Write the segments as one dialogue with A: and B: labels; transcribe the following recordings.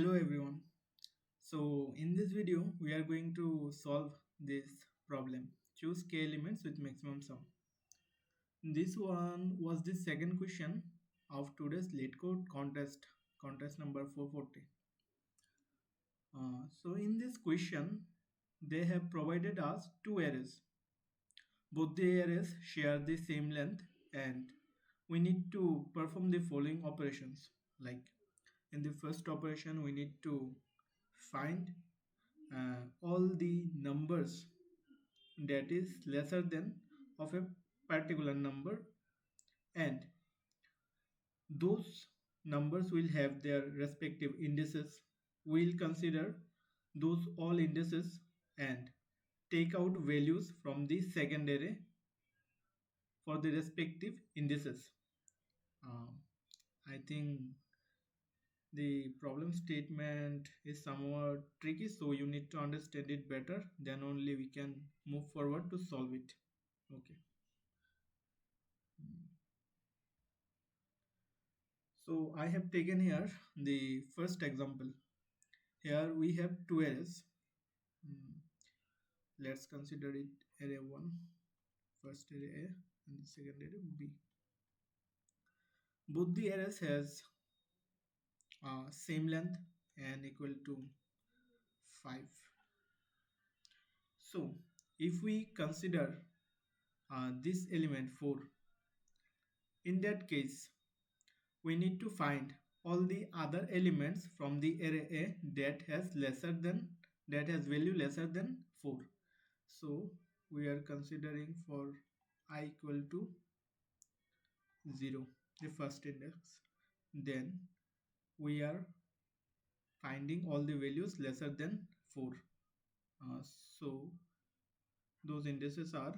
A: Hello everyone. So in this video we are going to solve this problem. Choose k elements with maximum sum. This one was the second question of today's Leetcode contest number 440. So in this question they have provided us two arrays. Both the arrays share the same length and we need to perform the following operations. Like in the first operation we need to find all the numbers that is lesser than of a particular number, and those numbers will have their respective indices. We'll consider those all indices and take out values from the second array for the respective indices. um, I think the problem statement is somewhat tricky, so you need to understand it better, then only we can move forward to solve it. Okay. So I have taken here the first example. Here we have two arrays. Hmm, let's consider it array 1, first array A and the second array B. Both the arrays has same length and equal to 5. So if we consider this element 4, in that case we need to find all the other elements from the array A that has value lesser than 4. So we are considering for I equal to 0, the first index. Then we are finding all the values lesser than 4. Uh, so those indices are,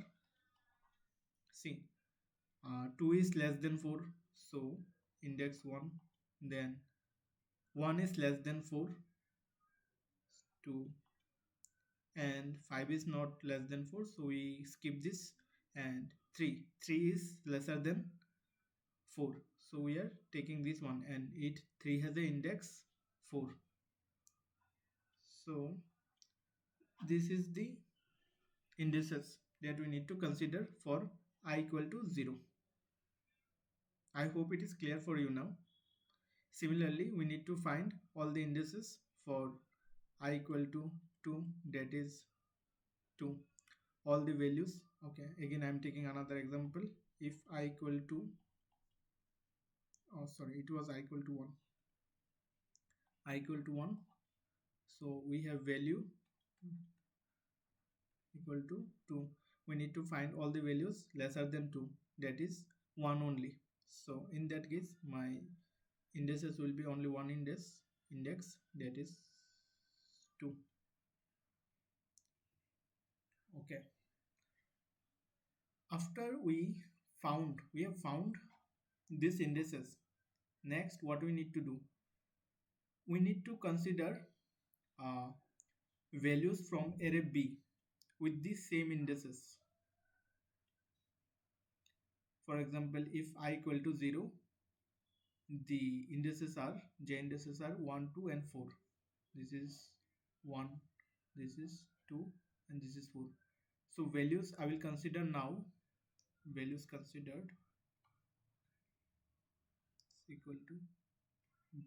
A: see, 2 is less than 4, so index 1. Then 1 is less than 4, 2, and 5 is not less than 4, so we skip this. And 3 is lesser than 4, so we are taking this one, and 3 has the index 4. So this is the indices that we need to consider for I equal to 0. I hope it is clear for you now. Similarly, we need to find all the indices for I equal to 2, that is 2, all the values. Okay, again I am taking another example. If I equal to, oh sorry, it was I equal to 1, I equal to 1, so we have value equal to 2. We need to find all the values lesser than 2, that is 1 only. So in that case my indices will be only one index, that is 2. Okay, after we have found these indices, next what we need to do, we need to consider uh, values from array B with the same indices. For example, if I equal to 0, the j indices are 1, 2 and 4. This is 1, this is 2 and this is 4. So values I will consider now, values considered is equal to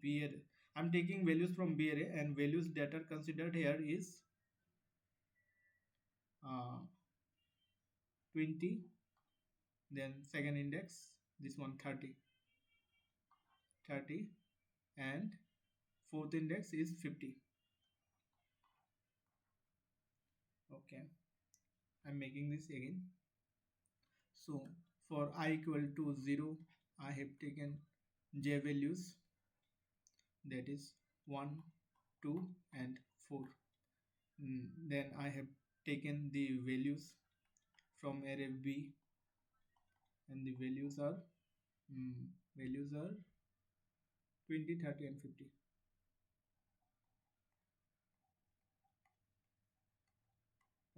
A: B array. I'm taking values from B array, and values that are considered here is 20, then second index this one 30, and fourth index is 50. Okay, I'm making this again. So for I equal to 0, I have taken j values, that is 1, 2 and 4. Then I have taken the values from array B, and the values are 20, 30 and 50.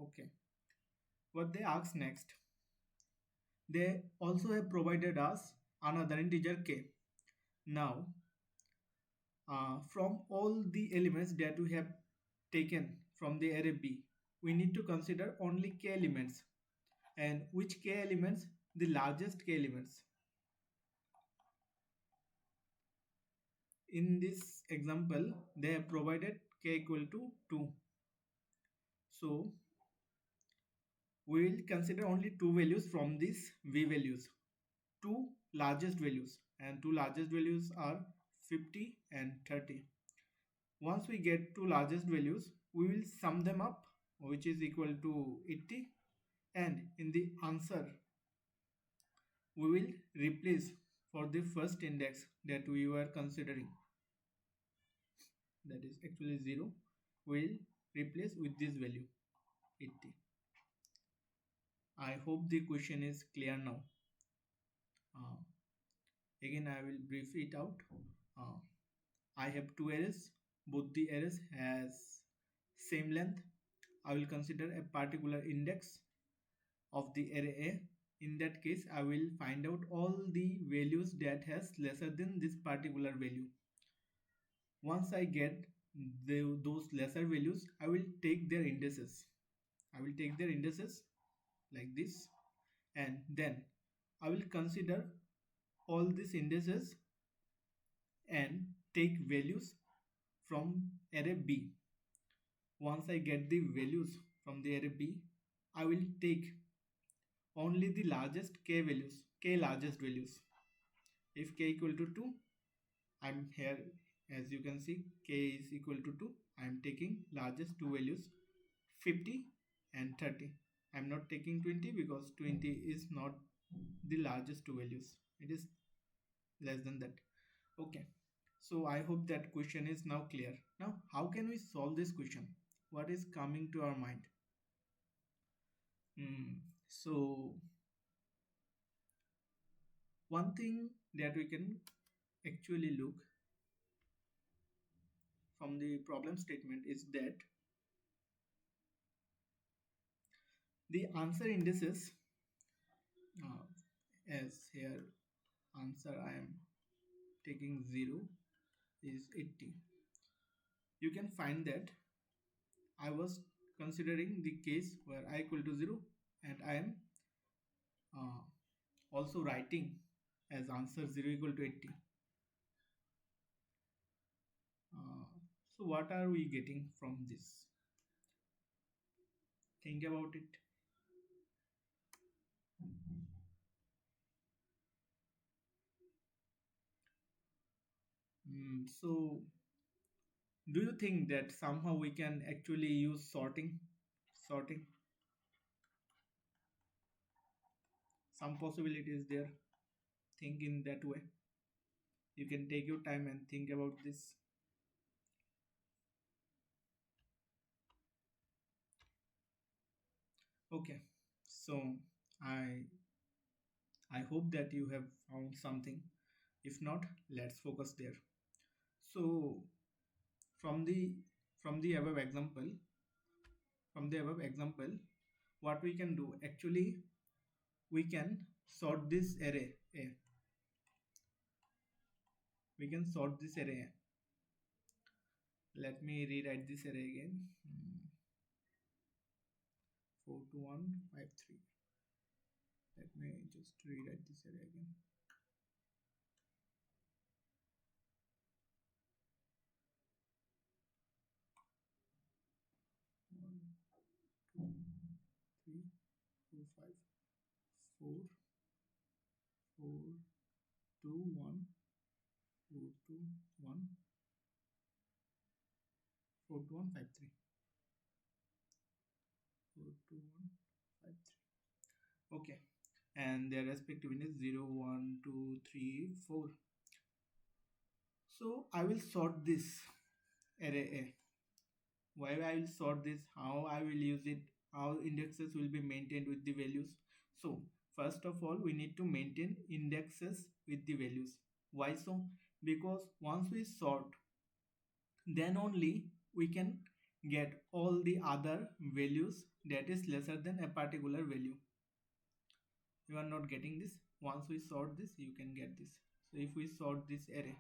A: Okay, what they ask next, they also have provided us another integer k. Now From all the elements that we have taken from the array B, we need to consider only k elements. And which k elements? The largest k elements. In this example, they have provided k equal to 2. So we will consider only two values from these V values. Two largest values, and two largest values are 50 and 30. Once we get two largest values, we will sum them up, which is equal to 80, and in the answer we will replace for the first index that we were considering, that is actually 0, we will replace with this value 80. I hope the question is clear now. uh, Again I will brief it out. uh, I have two arrays. Both the arrays has same length. I will consider a particular index of the array A. In that case, I will find out all the values that has lesser than this particular value. Once I get those lesser values, I will take their indices. I will take their indices like this, and then I will consider all these indices and take values from array B. Once I get the values from the array B, I will take only the largest k values, k largest values. If k equal to 2, I'm here, as you can see, k is equal to 2. I'm taking largest two values 50 and 30. I'm not taking 20 because 20 is not the largest two values. It is less than that. Okay. So I hope that question is now clear. Now, how can we solve this question? What is coming to our mind? So one thing that we can actually look from the problem statement is that the answer indices, as here answer I am taking 0 is 80. You can find that I was considering the case where I equal to 0, and I am uh, also writing as answer 0 equal to 80. uh, so what are we getting from this? Think about it. So do you think that somehow we can actually use sorting? Some possibility is there. Think in that way. You can take your time and think about this. Okay, so i I hope that you have found something. If not, let's focus there. So from the from the above example, from the above example, what we can do actually, we can sort this array A. We can sort this array A. Let me rewrite this array again. 4 to 1 5 3. Let me just rewrite this array again. 1 2 3 4 5 4 4 2 1 4 2 1 4 2 1 5 3 4 2 1 5 3. Okay, and their respective is 0 1 2 3 4. So I will sort this array A. Why I will sort this, how I will use it, how indexes will be maintained with the values. So first of all, we need to maintain indexes with the values. Why so? Because once we sort, then only we can get all the other values that is lesser than a particular value. You are not getting this. Once we sort this, you can get this. So if we sort this array,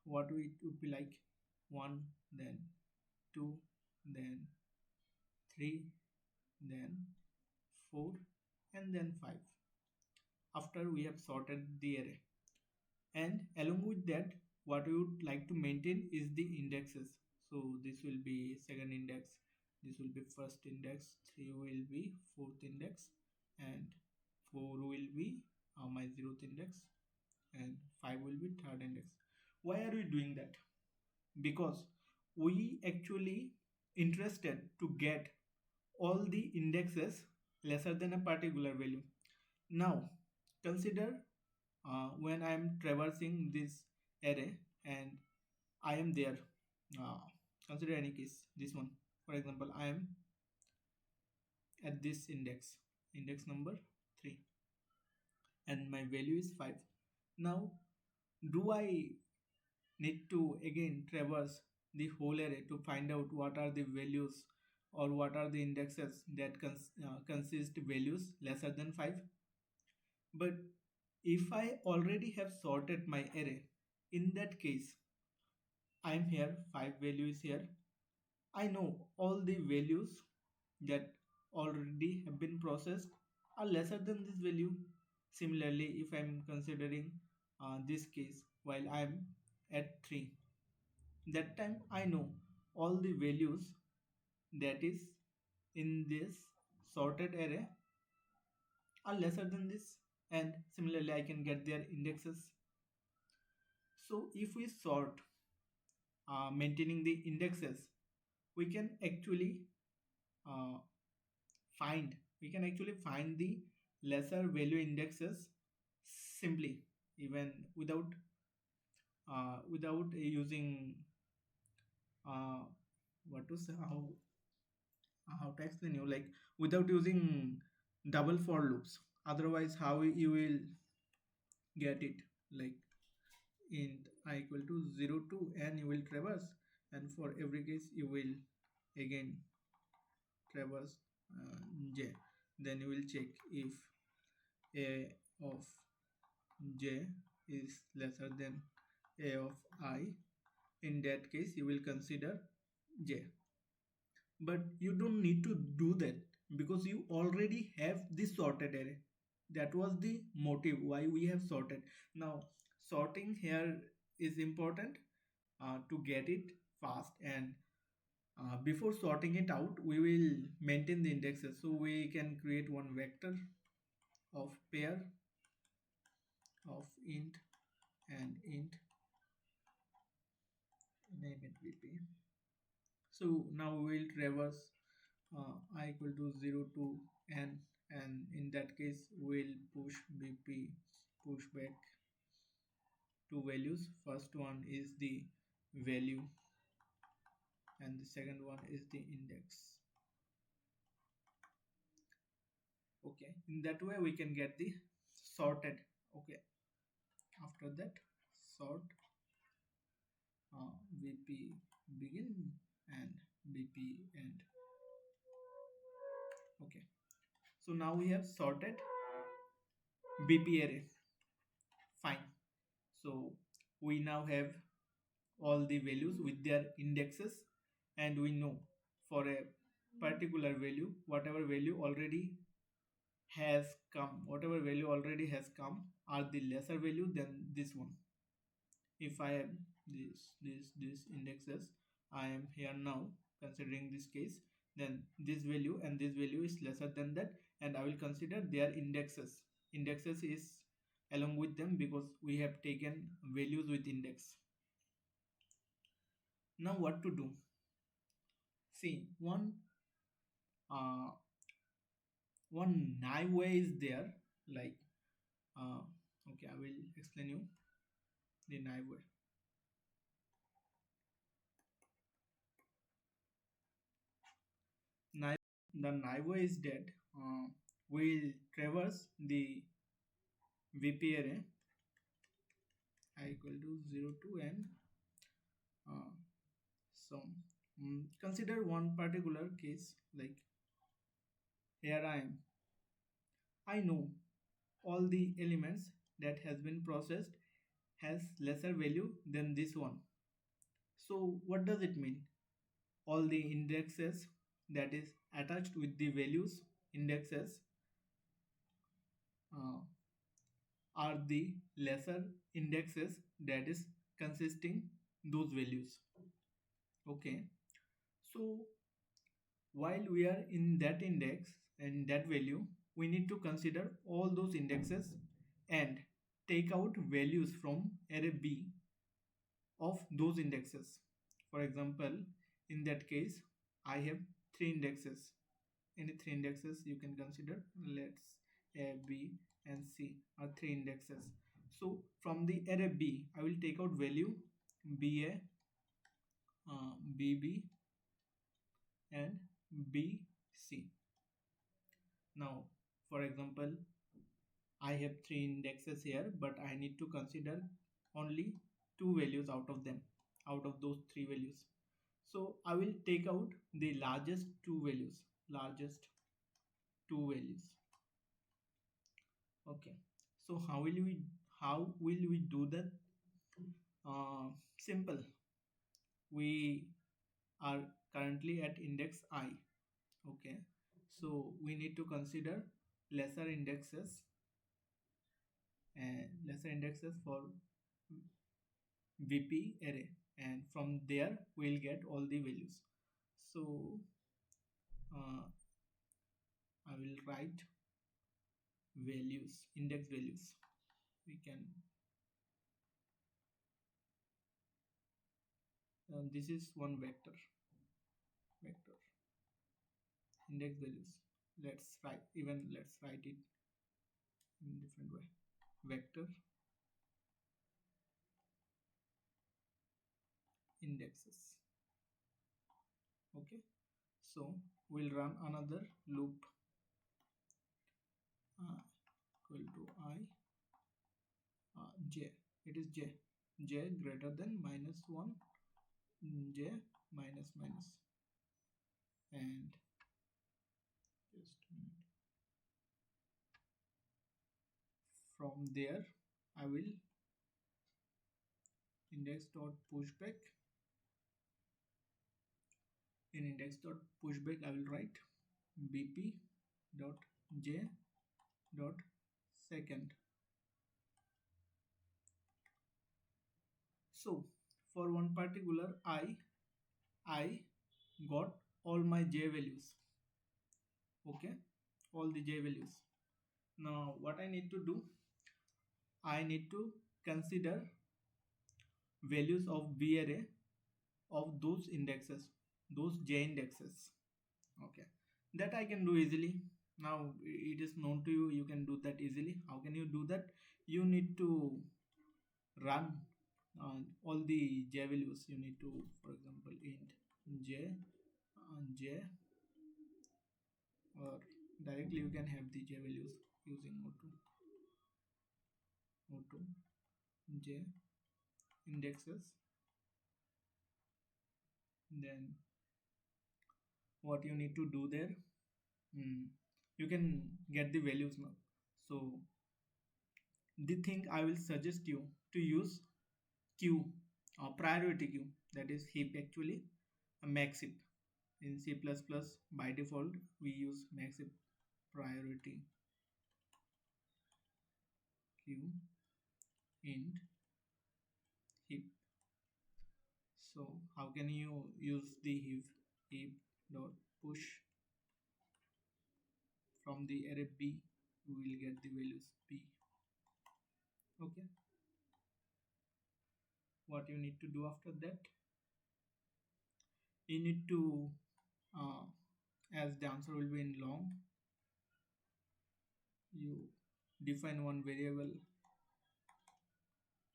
A: what it would be like 1, then 2, then 3, then 4, and then 5 after we have sorted the array. And along with that, what we would like to maintain is the indexes. So this will be second index, this will be first index, 3 will be fourth index, and 4 will be my zeroth index, and 5 will be third index. Why are we doing that? Because we actually interested to get all the indexes lesser than a particular value. Now consider when I am traversing this array and I am there. Uh, Consider any case, this one. For example, I am at this index number 3, and my value is 5. Now, do I need to again traverse the whole array to find out what are the values or what are the indexes that consist values lesser than 5? But if I already have sorted my array, in that case, I am here, 5 values here. I know all the values that already have been processed are lesser than this value. Similarly, if I am considering this case while I am at 3, that time I know all the values that is in this sorted array are lesser than this, and similarly I can get their indexes. So if we sort maintaining the indexes, we can actually uh, find the lesser value indexes simply, even without using uh, what to say how to explain you, like without using double for loops. Otherwise, how you will get it, like int I equal to 0 to n, you will traverse, and for every case you will again traverse j. Then you will check if a of j is lesser than a of I. In that case you will consider j, but you don't need to do that because you already have this sorted array. That was the motive why we have sorted. Now sorting here is important to get it fast, and before sorting it out we will maintain the indexes. So we can create one vector of pair of int and int, name it vp. So now we will traverse I equal to 0 to n, and in that case we'll push bp, push back two values. First one is the value and the second one is the index. Okay, in that way we can get the sorted. Okay, after that sort vp begin and bp end. Okay, so now we have sorted bp array. Fine. So we now have all the values with their indexes, and we know for a particular value whatever value already has come are the lesser value than this one. If I have this indexes, I am here now considering this case, then this value and this value is lesser than that, and I will consider their indexes is along with them because we have taken values with index. Now what to do? See, uh, one naive way is there, like uh, okay, I will explain you the naive way. Naive, the naive way is that we'll traverse the VP array I equal to 0 to n. Uh, so consider one particular case, like here I know all the elements that has been processed has lesser value than this one. So what does it mean? All the indexes that is attached with the values indexes uh, are the lesser indexes that is consisting those values. Okay, so while we are in that index and that value, we need to consider all those indexes and take out values from array B of those indexes. For example, in that case, I have three indexes. Any three indexes you can consider. Let's A, B, and C are three indexes. So from the array B, I will take out value BA, BB, and BC. Now, for example, I have three indexes here, but I need to consider only two values out of them, out of those three values. So I will take out the largest two values, largest two values. Okay. So how will we do that? Simple. We are currently at index I. Okay. So we need to consider lesser indexes and lesser indexes for VP array, and from there we'll get all the values. So uh, I will write values, index values. We can this is one vector index values. Let's write it in different way. Vector indexes. Okay, so we'll run another loop equal to I j. It is j greater than -1, j minus minus, and just a minute. From there I will index dot pushback. In index dot pushback I will write bp dot j dot second. So for one particular I got all my j values. Okay, all the j values. Now what I need to do, I need to consider values of B array of those indexes, those j indexes. Okay, that I can do easily. Now it is known to you, you can do that easily. How can you do that? You need to run all the j values. You need to, for example, int j, or directly you can have the j values using o2 j indexes. Then what you need to do there, you can get the values now. So the thing I will suggest you to use queue or priority queue, that is heap actually, a max heap. In C++ by default we use max heap priority queue int heap. So how can you use the heap dot push from the array B? We will get the values B. Okay, what you need to do after that, you need to uh, as the answer will be in long, you define one variable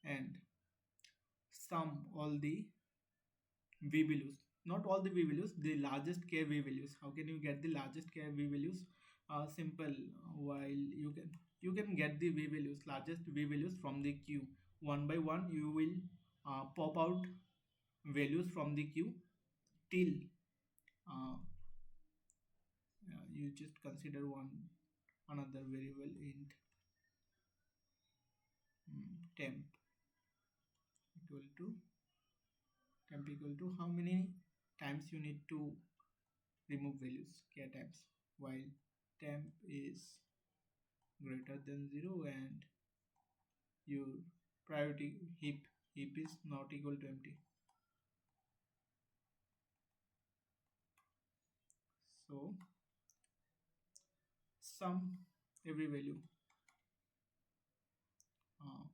A: and sum all the v values, not all the v values, the largest k v values. How can you get the largest k v values? Simple. While you can get the v values, largest v values from the queue. One by one you will pop out values from the queue till uh, you just consider another variable int temp. temp equal to how many times you need to remove values, k times, while temp is greater than 0 and your priority heap is not equal to empty. So sum every value, uh,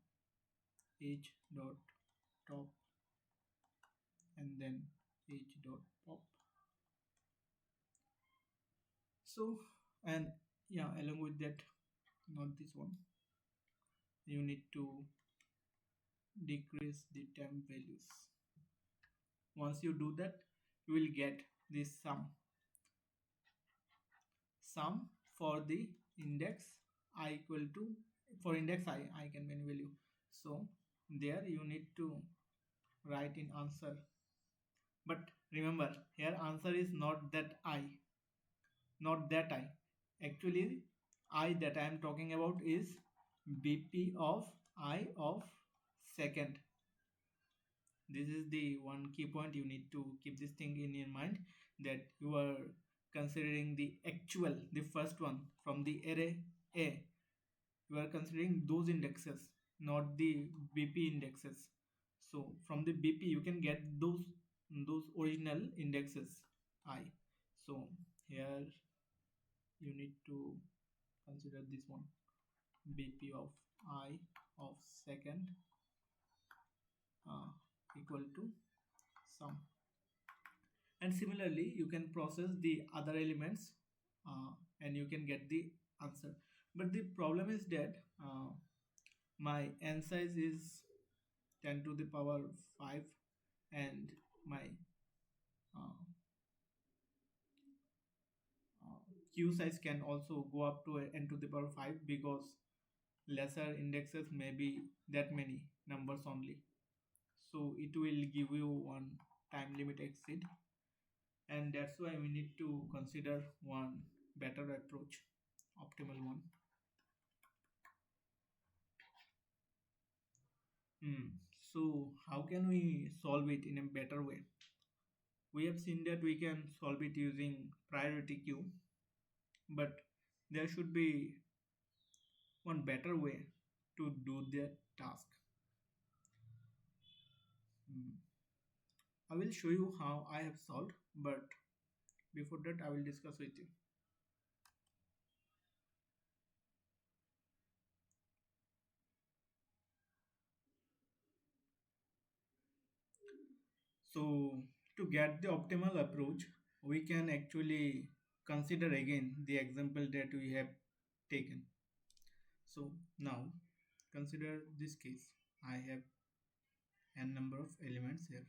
A: age dot top and then age dot pop. So, and yeah, along with that, not this one, you need to decrease the temp values. Once you do that, you will get this sum for the index I equal to, for index I can be any value. So there you need to write in answer, but remember here answer is not that I, not that I. Actually, I that I am talking about is BP of I of second. This is the one key point you need to keep this thing in your mind, that you are considering the actual, the first one from the array A. You are considering those indexes, not the BP indexes. So from the BP you can get those original indexes I. So here you need to consider this one, BP of I of second uh, equal to sum. And similarly you can process the other elements and you can get the answer. But the problem is that my n size is 10 to the power 5 and my uh, q size can also go up to n to the power 5, because lesser indexes may be that many numbers only. So it will give you one time limit exceed, and that's why we need to consider one better approach, optimal one. So how can we solve it in a better way? We have seen that we can solve it using priority queue, but there should be one better way to do that task. Hmm, I will show you how I have solved, but before that I will discuss with you. So to get the optimal approach, we can actually consider again the example that we have taken. So now consider this case. I have n number of elements here.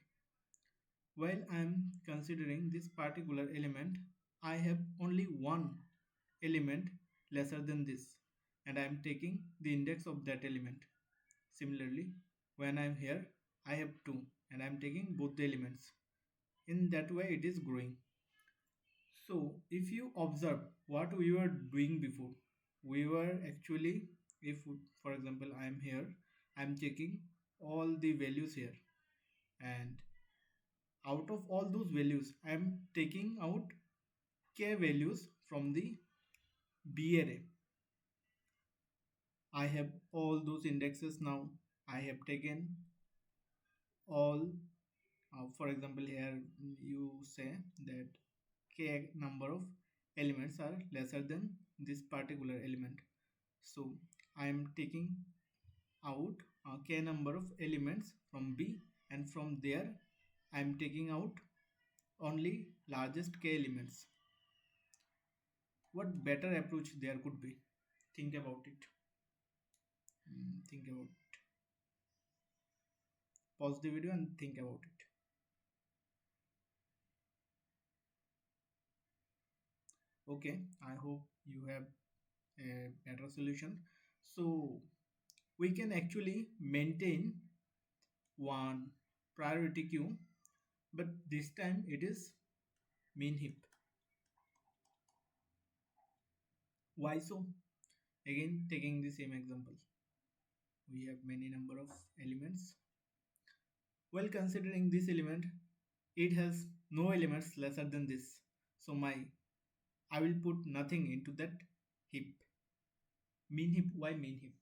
A: While I am considering this particular element, I have only one element lesser than this, and I am taking the index of that element. Similarly, when I am here, I have two and I am taking both the elements. In that way, it is growing. So, if you observe what we were doing before, we were actually, if for example I am here, I am checking all the values here, and out of all those values I am taking out k values from the B array. I have all those indexes now. I have taken all, for example here you say that k number of elements are lesser than this particular element. So I am taking out k number of elements from B, and from there I am taking out only largest k elements. What better approach there could be? Think about it. Think about it. Pause the video and think about it. Okay, I hope you have a better solution. So we can actually maintain one priority queue, but this time it is min heap. Why so? Again, taking the same example, we have many number of elements. While considering this element, it has no elements lesser than this. So I will put nothing into that heap. Mean heap, why mean heap?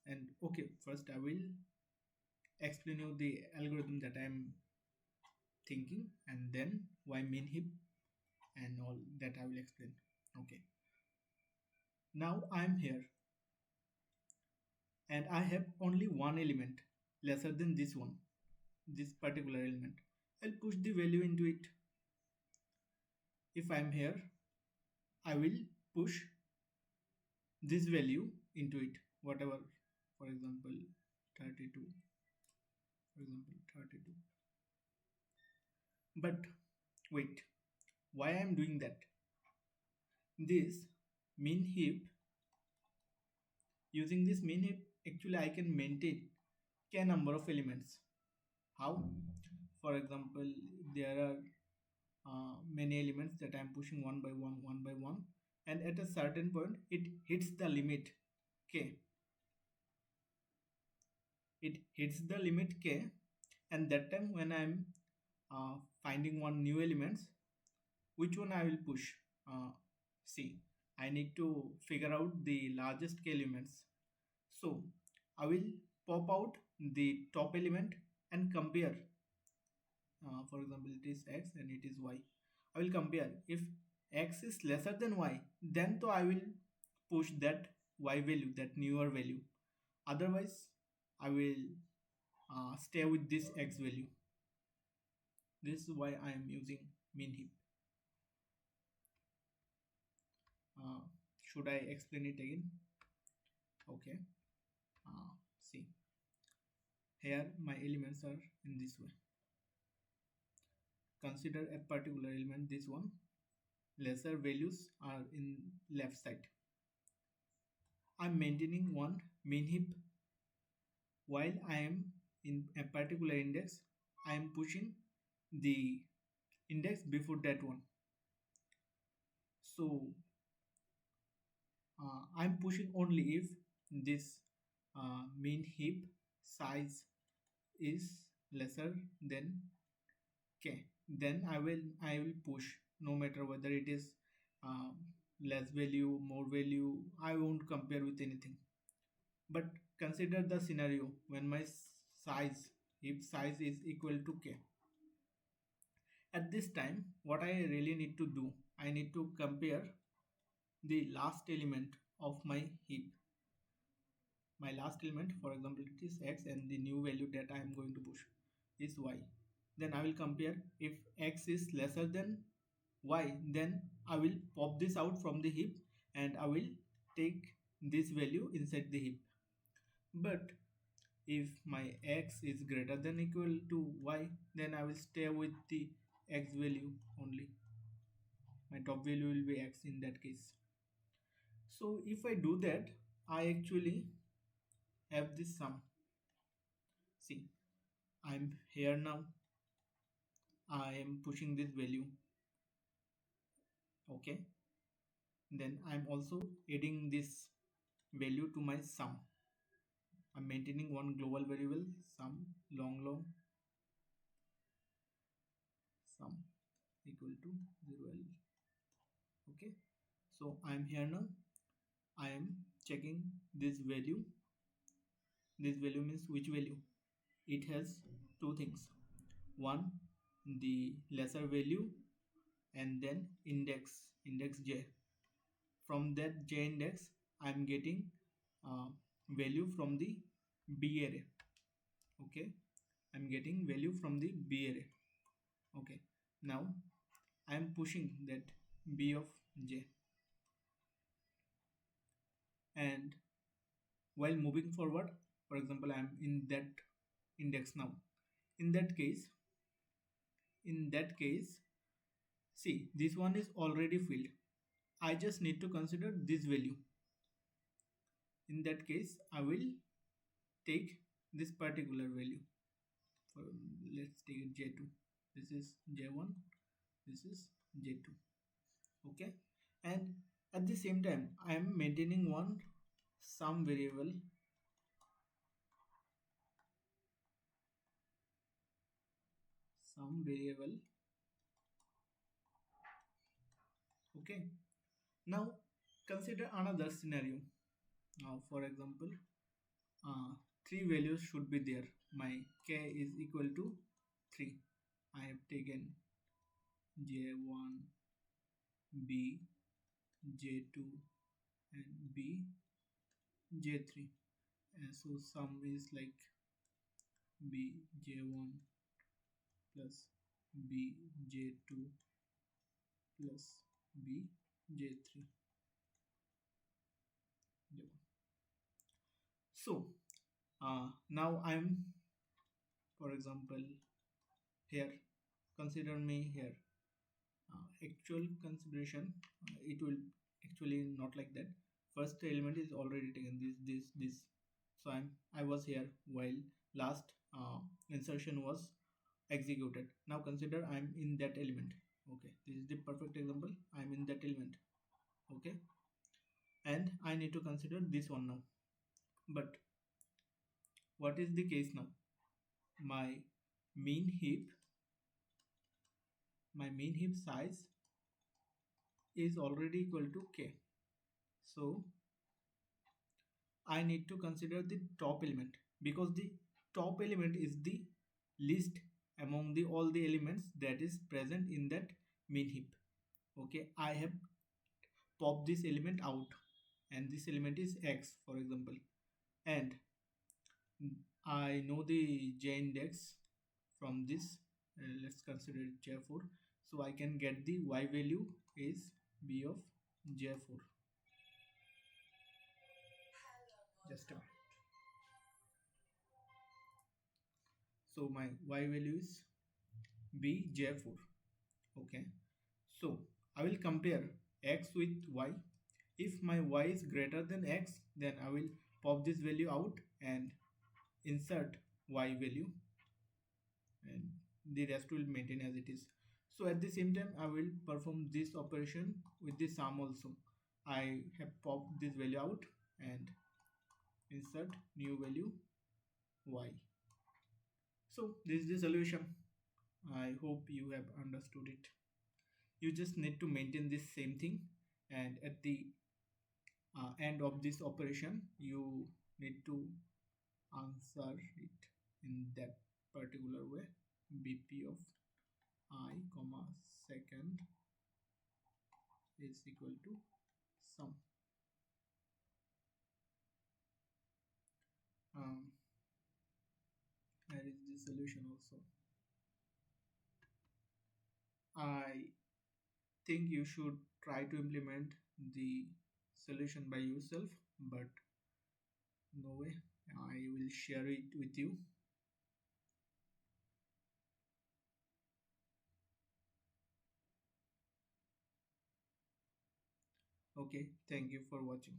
A: And okay, first I will explain you the algorithm that I am thinking, and then why mean heap and all that I will explain. Okay, now I am here and I have only one element lesser than this one, this particular element. I'll push the value into it. If I am here, I will push this value into it, whatever, for example 32, for example 32. But wait, why I am doing that? This mean heap, using this mean heap, actually I can maintain k number of elements. How? For example, there are many elements that I am pushing one by one, and at a certain point it hits the limit k. It hits the limit k, and that time when I am finding one new elements, which one I will push? See, I need to figure out the largest k elements. So I will pop out the top element and compare. For example, it is x and it is y. I will compare. If x is lesser than y, then to I will push that y value, that newer value. Otherwise, I will stay with this x value. This is why I am using min heap. Uh, should I explain it again? Okay. See, here my elements are in this way. Consider a particular element, this one. Lesser values are in left side. I'm maintaining one min heap. While I am in a particular index, I am pushing the index before that one. So I'm pushing only if this min heap size is lesser than k. Then I will push, no matter whether it is uh, less value, more value. I won't compare with anything. But consider the scenario when my size, if size is equal to k. At this time, what I really need to do, I need to compare the last element of my heap. My last element, for example, it is x, and the new value that I am going to push is y. Then I will compare. If x is lesser than y, then I will pop this out from the heap and I will take this value inside the heap. But if my x is greater than equal to y, then I will stay with the x value only. My top value will be x in that case. So if I do that, I actually have this sum. See, I'm here now. I am pushing this value. Okay. Then I'm also adding this value to my sum. I'm maintaining one global variable, sum long sum equal to 0L. Okay. So I'm here now. I am checking this value. This value means which value? It has two things. One, the lesser value, and then index j. From that j index, I am getting value from the b array. Okay, I am getting value from the b array. Okay, now I am pushing that b of j, and while moving forward, for example, I am in that index now. In that case, see, this one is already filled. I just need to consider this value. In that case, I will take this particular value. For, let's take it j2. This is j1. This is j2. Okay, and at the same time, I am maintaining one sum variable. some variable. Okay, now consider another scenario. Now for example, uh, three values should be there. My k is equal to 3. I have taken j1, b, j2 and b, j3. And so sum is like b j1 plus b j2 plus b j3. So now I'm, for example, here, consider me here. Actual consideration, it will actually not like that. First element is already taken, this. So I was here while last insertion was executed. Now consider I'm in that element. Okay, this is the perfect example. I'm in that element. Okay, and I need to consider this one now. But what is the case now? My mean heap, my mean heap size is already equal to k. So I need to consider the top element, because the top element is the least among the all the elements that is present in that mean heap. Okay, I have popped this element out, and this element is x, for example, and I know the j index from this. Let's consider it j4. So I can get the y value is b of j4. Just a minute. So my y value is b j4. Okay, so I will compare x with y. If my y is greater than x, then I will pop this value out and insert y value, and the rest will maintain as it is. So at the same time, I will perform this operation with the sum also. I have popped this value out and insert new value y. So this is the solution. I hope you have understood it. You just need to maintain this same thing, and at the end of this operation you need to answer it in that particular way. bp of I comma second is equal to sum. um, here is the solution also. I think you should try to implement the solution by yourself, but no way, I will share it with you. Okay, thank you for watching.